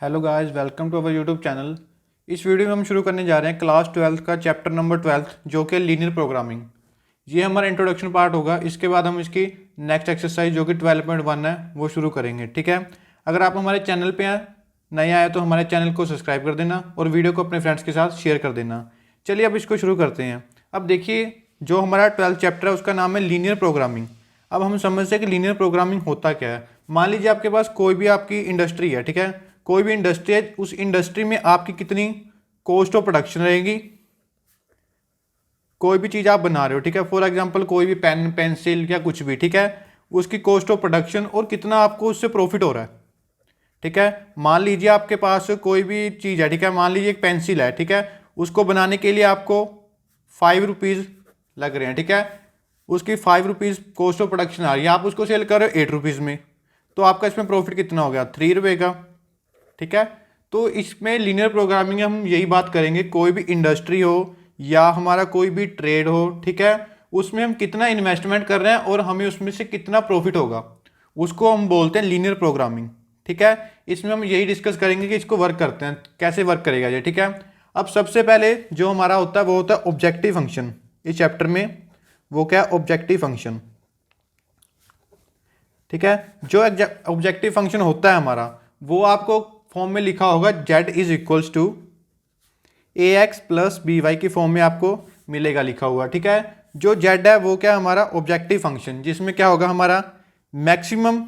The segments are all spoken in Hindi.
Hello guys, welcome to our YouTube channel. इस वीडियो में हम शुरू करने जा रहे हैं क्लास 12th का चैप्टर नंबर 12 जो कि लीनियर प्रोग्रामिंग। ये हमारा इंट्रोडक्शन पार्ट होगा। इसके बाद हम इसकी नेक्स्ट एक्सरसाइज जो कि 12.1 है वो शुरू करेंगे। ठीक है, अगर आप हमारे चैनल पे हैं, नए आए तो हमारे चैनल को सब्सक्राइब कर देना और वीडियो को अपने फ्रेंड्स के साथ शेयर कर देना। चलिए अब इसको शुरू करते हैं। अब देखिए, जो हमारा 12th चैप्टर है उसका नाम है लीनियर प्रोग्रामिंग। अब हम समझते हैं कि लीनियर प्रोग्रामिंग होता क्या है। मान लीजिए आपके पास कोई भी आपकी इंडस्ट्री है, ठीक है, कोई भी इंडस्ट्री है, उस इंडस्ट्री में आपकी कितनी कॉस्ट ऑफ प्रोडक्शन रहेगी। कोई भी चीज़ आप बना रहे हो, ठीक है, फॉर एग्जांपल कोई भी पेन पेंसिल या कुछ भी, ठीक है, उसकी कॉस्ट ऑफ प्रोडक्शन और कितना आपको उससे प्रॉफिट हो रहा है। ठीक है, मान लीजिए आपके पास कोई भी चीज़ है, ठीक है, मान लीजिए एक पेंसिल है, ठीक है, उसको बनाने के लिए आपको 5 रुपीज़ लग रहे हैं, ठीक है, उसकी 5 रुपीज़ कॉस्ट ऑफ प्रोडक्शन आ रही है, आप उसको सेल कर रहे हो 8 रुपीज़ में, तो आपका इसमें प्रॉफिट कितना हो गया, 3 रुपये का। ठीक है, तो इसमें लीनियर प्रोग्रामिंग में हम यही बात करेंगे, कोई भी इंडस्ट्री हो या हमारा कोई भी ट्रेड हो, ठीक है, उसमें हम कितना इन्वेस्टमेंट कर रहे हैं और हमें उसमें से कितना प्रॉफिट होगा, उसको हम बोलते हैं लीनियर प्रोग्रामिंग। ठीक है, इसमें हम यही डिस्कस करेंगे कि इसको वर्क करते हैं, कैसे वर्क करेगा ये। ठीक है, अब सबसे पहले जो हमारा होता है वो होता है ऑब्जेक्टिव फंक्शन। इस चैप्टर में वो क्या है, ऑब्जेक्टिव फंक्शन। ठीक है, जो ऑब्जेक्टिव फंक्शन होता है हमारा, वो आपको फॉर्म में लिखा होगा z is equals to ax plus B Y की फॉर्म में आपको मिलेगा लिखा हुआ। ठीक है, जो z है वो क्या हमारा ऑब्जेक्टिव फंक्शन, जिसमें क्या होगा हमारा मैक्सिमम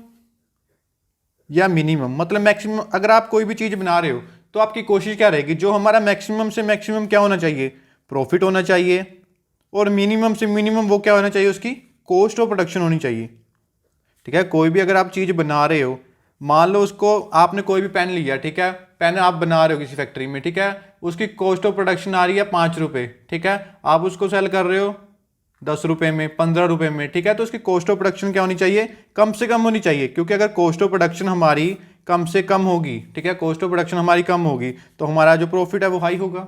या मिनिमम। मतलब मैक्सिमम, अगर आप कोई भी चीज़ बना रहे हो तो आपकी कोशिश क्या रहेगी, जो हमारा मैक्सिमम से मैक्सिमम क्या होना चाहिए, प्रॉफिट होना चाहिए, और मिनिमम से मिनिमम वो क्या होना चाहिए, उसकी कॉस्ट ऑफ प्रोडक्शन होनी चाहिए। ठीक है, कोई भी अगर आप चीज़ बना रहे हो, मान लो उसको आपने कोई भी पेन लिया, ठीक है, पेन आप बना रहे हो किसी फैक्ट्री में, ठीक है, उसकी कॉस्ट ऑफ प्रोडक्शन आ रही है 5 रुपये, ठीक है, आप उसको सेल कर रहे हो 10 रुपये में, 15 रुपये में। ठीक है, तो उसकी कॉस्ट ऑफ प्रोडक्शन क्या होनी चाहिए, कम से कम होनी चाहिए, क्योंकि अगर कॉस्ट ऑफ प्रोडक्शन हमारी कम से कम होगी, ठीक है, कॉस्ट ऑफ प्रोडक्शन हमारी कम होगी तो हमारा जो प्रॉफिट है वो हाई होगा।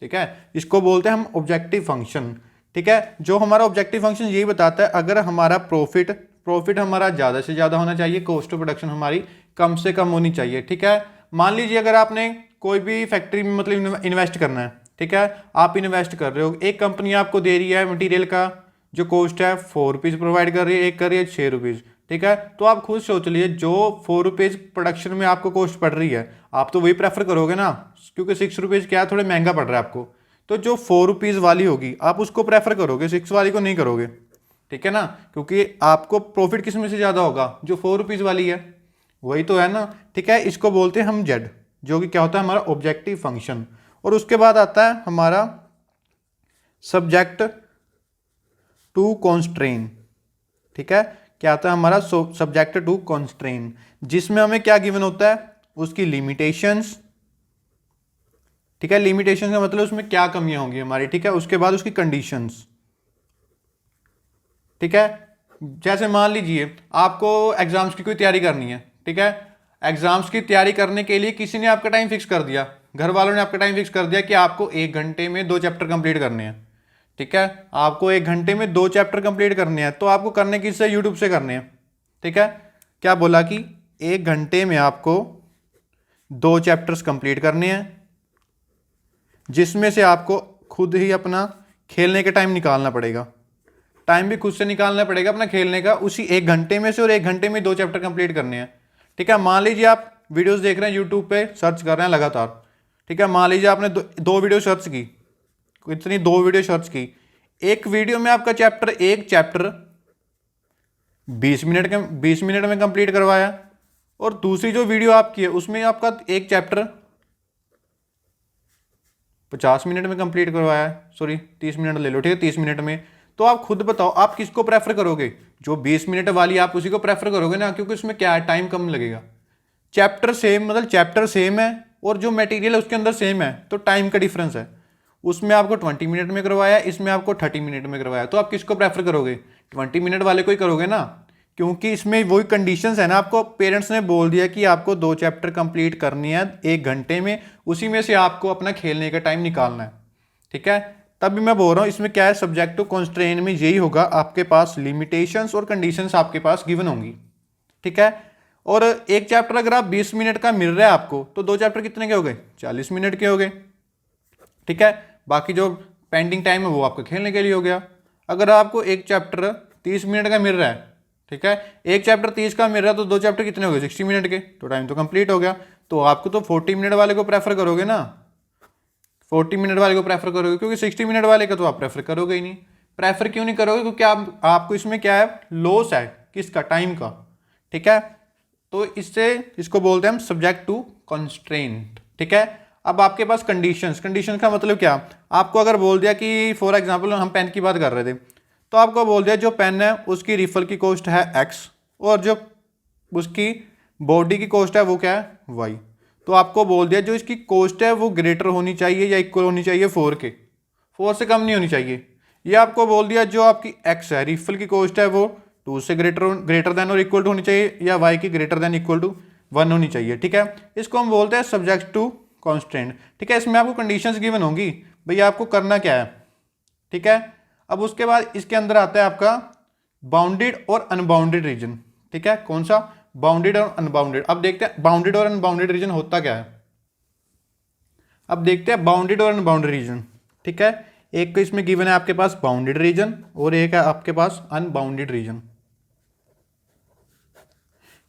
ठीक है, इसको बोलते हैं हम ऑब्जेक्टिव फंक्शन। ठीक है, जो हमारा ऑब्जेक्टिव फंक्शन यही बताता है, अगर हमारा प्रॉफिट हमारा ज़्यादा से ज़्यादा होना चाहिए, कॉस्ट ऑफ प्रोडक्शन हमारी कम से कम होनी चाहिए। ठीक है, मान लीजिए अगर आपने कोई भी फैक्ट्री में मतलब इन्वेस्ट करना है, ठीक है, आप इन्वेस्ट कर रहे हो, एक कंपनी आपको दे रही है मटेरियल का जो कॉस्ट है 4 रुपीज़ प्रोवाइड कर रही है, एक कर रही है 6 रुपीज़। ठीक है, तो आप खुद सोच लीजिए, जो 4 रुपीज़ प्रोडक्शन में आपको कॉस्ट पड़ रही है, आप तो वही प्रेफर करोगे ना, क्योंकि 6 रुपीज़ क्या है, थोड़ा महंगा पड़ रहा है आपको, तो जो 4 रुपीज़ वाली होगी आप उसको प्रेफर करोगे, 6 वाली को नहीं करोगे। ठीक है ना, क्योंकि आपको प्रॉफिट किस में से ज़्यादा होगा, जो 4 रुपीज़ वाली है, वही तो है ना। ठीक है, इसको बोलते हैं हम जेड, जो कि क्या होता है हमारा ऑब्जेक्टिव फंक्शन। और उसके बाद आता है हमारा सब्जेक्ट टू कॉन्स्ट्रेन। ठीक है, क्या आता है हमारा सब्जेक्ट टू कॉन्स्ट्रेन, जिसमें हमें क्या गिवन होता है, उसकी लिमिटेशंस। ठीक है, लिमिटेशन का मतलब उसमें क्या कमियां होंगी हमारी। ठीक है, उसके बाद उसकी कंडीशंस। ठीक है, जैसे मान लीजिए आपको एग्जाम्स की कोई तैयारी करनी है, ठीक है, एग्जाम्स की तैयारी करने के लिए किसी ने आपका टाइम फिक्स कर दिया, घर वालों ने आपका टाइम फिक्स कर दिया कि आपको 1 घंटे में 2 चैप्टर कंप्लीट करने हैं। ठीक है, आपको 1 घंटे में 2 चैप्टर कंप्लीट करने हैं, तो आपको करने किससे, यूट्यूब से करने हैं। ठीक है, क्या बोला कि 1 घंटे में आपको 2 चैप्टर्स कंप्लीट करने हैं, जिसमें से आपको खुद ही अपना खेलने का टाइम निकालना पड़ेगा, टाइम भी खुद से निकालना पड़ेगा अपना खेलने का, उसी 1 घंटे में से, और 1 घंटे में 2 चैप्टर कंप्लीट करने हैं। ठीक है, मान लीजिए आप वीडियोस देख रहे हैं यूट्यूब पे, सर्च कर रहे हैं लगातार। ठीक है, मान लीजिए आपने दो वीडियो सर्च की, इतनी 2 वीडियो सर्च की, एक वीडियो में आपका एक चैप्टर 20 मिनट में कंप्लीट करवाया, और दूसरी जो वीडियो आपकी है उसमें आपका एक चैप्टर 50 मिनट में कंप्लीट करवाया है, सॉरी 30 मिनट ले लो, ठीक है, 30 मिनट में। तो आप खुद बताओ आप किसको प्रेफर करोगे, जो 20 मिनट वाली आप उसी को प्रेफर करोगे ना, क्योंकि उसमें क्या है, टाइम कम लगेगा, चैप्टर सेम, मतलब चैप्टर सेम है और जो मटेरियल है उसके अंदर सेम है, तो टाइम का डिफरेंस है, उसमें आपको 20 मिनट में करवाया, इसमें आपको 30 मिनट में करवाया, तो आप किसको प्रेफर करोगे, 20 मिनट वाले को ही करोगे ना, क्योंकि इसमें वही कंडीशंस है ना, आपको पेरेंट्स ने बोल दिया कि आपको 2 चैप्टर कंप्लीट करनी है 1 घंटे में, उसी में से आपको अपना खेलने का टाइम निकालना है। ठीक है, तभी मैं बोल रहा हूँ इसमें क्या है, सब्जेक्ट टू कॉन्स्ट्रेन में यही होगा, आपके पास लिमिटेशंस और कंडीशंस आपके पास गिवन होंगी। ठीक है, और एक चैप्टर अगर आप 20 मिनट का मिल रहा है आपको, तो 2 चैप्टर कितने के हो गए? 40 मिनट के हो गए, ठीक है। बाकी जो पेंडिंग टाइम है वो आपका खेलने के लिए हो गया। अगर आपको एक चैप्टर 30 मिनट का मिल रहा है, ठीक है, एक चैप्टर 30 का मिल रहा है, तो 2 चैप्टर कितने हो गए? 60 मिनट के, तो टाइम तो कंप्लीट हो गया। तो आपको तो 40 मिनट वाले को प्रेफर करोगे ना, 40 मिनट वाले को प्रेफर करोगे, क्योंकि 60 मिनट वाले का तो आप प्रेफर करोगे ही नहीं। प्रेफर क्यों नहीं करोगे? क्योंकि आपको इसमें क्या है? लॉस है किसका? टाइम का, ठीक है। तो इसको बोलते हैं हम सब्जेक्ट टू कंस्ट्रेंट, ठीक है। अब आपके पास कंडीशंस का मतलब क्या? आपको अगर बोल दिया कि फॉर एग्जांपल हम पेन की बात कर रहे थे, तो आपको बोल दिया जो पेन है उसकी रिफिल की कॉस्ट है x, और जो उसकी बॉडी की कॉस्ट है वो क्या है? y। तो आपको बोल दिया जो इसकी कॉस्ट है वो ग्रेटर होनी चाहिए या इक्वल होनी चाहिए 4 के, 4 से कम नहीं होनी चाहिए। ये आपको बोल दिया जो आपकी x है, रिफिल की कॉस्ट है वो 2 से ग्रेटर देन और इक्वल टू होनी चाहिए, या y की ग्रेटर देन इक्वल टू 1 होनी चाहिए, ठीक है। इसको हम बोलते हैं सब्जेक्ट टू कॉन्स्टेंट, ठीक है। इसमें आपको कंडीशंस गिवन होंगी, भैया आपको करना क्या है, ठीक है। अब उसके बाद इसके अंदर आता है आपका बाउंडेड और अनबाउंडेड रीजन, ठीक है। कौन सा? बाउंडेड और अनबाउंडेड। अब देखते हैं बाउंडेड और अनबाउंडेड रीजन होता क्या है। अब देखते हैं बाउंडेड और अनबाउंडेड रीजन, ठीक है। एक इसमें गिवन है आपके पास बाउंडेड रीजन, और एक है आपके पास अनबाउंडेड रीजन,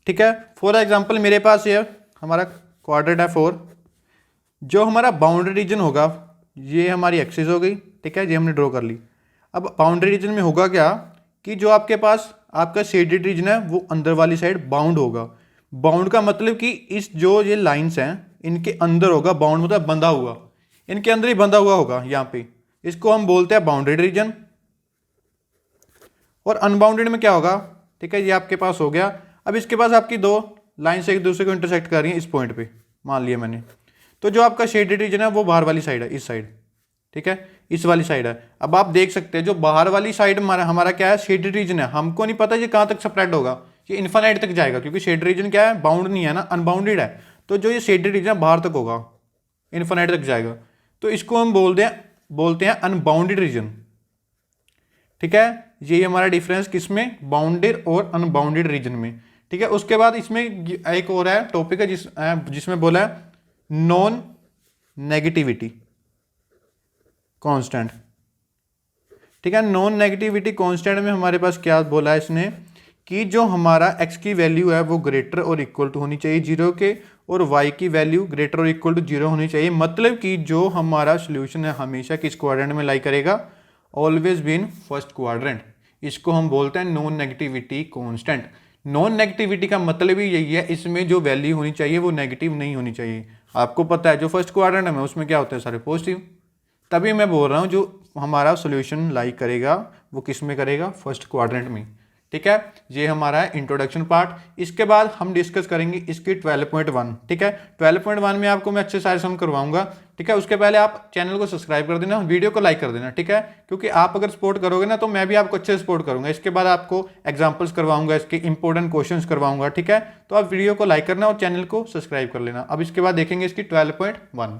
ठीक है। फॉर एग्जांपल मेरे पास ये हमारा क्वाड्रेंट है 4, जो हमारा बाउंड्री रीजन होगा ये हमारी एक्सिस हो गई, ठीक है, ये हमने ड्रॉ कर ली। अब बाउंड्री रीजन में होगा क्या कि जो आपके पास आपका शेडेड रीजन है वो अंदर वाली साइड बाउंड होगा। बाउंड का मतलब कि इस जो ये लाइंस हैं इनके अंदर होगा, बाउंड मतलब बंधा हुआ, इनके अंदर ही बंधा हुआ होगा यहाँ पे। इसको हम बोलते हैं बाउंडेड रीजन। और अनबाउंडेड में क्या होगा, ठीक है, ये आपके पास हो गया। अब इसके पास आपकी 2 लाइन्स एक दूसरे को इंटरसेक्ट कर रही हैं इस पॉइंट पे, मान लिया मैंने। तो जो आपका शेडेड रीजन है वो बाहर वाली साइड है, इस साइड, ठीक है, इस वाली साइड है। अब आप देख सकते हैं जो बाहर वाली साइड हमारा क्या है? शेडेड रीजन है। हमको नहीं पता ये कहाँ तक स्प्रेड होगा, ये इन्फिनिट तक जाएगा, क्योंकि शेडेड रीजन क्या है? बाउंड नहीं है ना, अनबाउंडेड है। तो जो ये शेडेड रीजन बाहर तक होगा, इन्फिनिट तक जाएगा, तो इसको हम बोलते हैं अनबाउंडेड रीजन, ठीक है। ये हमारा डिफरेंस किसमें? बाउंडेड और अनबाउंडेड रीजन में, ठीक है। उसके बाद इसमें एक और है टॉपिक है जिसमें बोला है नॉन नेगेटिविटी कांस्टेंट, ठीक है। नॉन नेगेटिविटी कांस्टेंट में हमारे पास क्या बोला है इसने कि जो हमारा x की वैल्यू है वो ग्रेटर और इक्वल टू होनी चाहिए 0 के, और y की वैल्यू ग्रेटर और इक्वल टू 0 होनी चाहिए। मतलब कि जो हमारा सोल्यूशन है हमेशा किस क्वाड्रेंट में लाई करेगा? Always be in first quadrant. इसको हम बोलते हैं non negativity constant. Non negativity का मतलब ही यही है, इसमें जो वैल्यू होनी चाहिए वो नेगेटिव नहीं होनी चाहिए। आपको पता है जो फर्स्ट क्वाड्रेंट है उसमें क्या होता है? सारे पॉजिटिव। तभी मैं बोल रहा हूँ जो हमारा सॉल्यूशन लाइक करेगा वो किस में करेगा? फर्स्ट क्वाड्रेंट में, ठीक है। ये हमारा है इंट्रोडक्शन पार्ट। इसके बाद हम डिस्कस करेंगे इसकी 12.1, ठीक है। 12.1 में आपको मैं अच्छे सारे सम करवाऊंगा, ठीक है। उसके पहले आप चैनल को सब्सक्राइब कर देना, वीडियो को लाइक कर देना, ठीक है, क्योंकि आप अगर सपोर्ट करोगे ना तो मैं भी आपको अच्छे से सपोर्ट करूंगा। इसके बाद आपको एग्जाम्पल्स करवाऊंगा, इसके इंपॉर्टेंट क्वेश्चंस करवाऊंगा, ठीक है। तो आप वीडियो को लाइक करना और चैनल को सब्सक्राइब कर लेना। अब इसके बाद देखेंगे इसकी 12.1।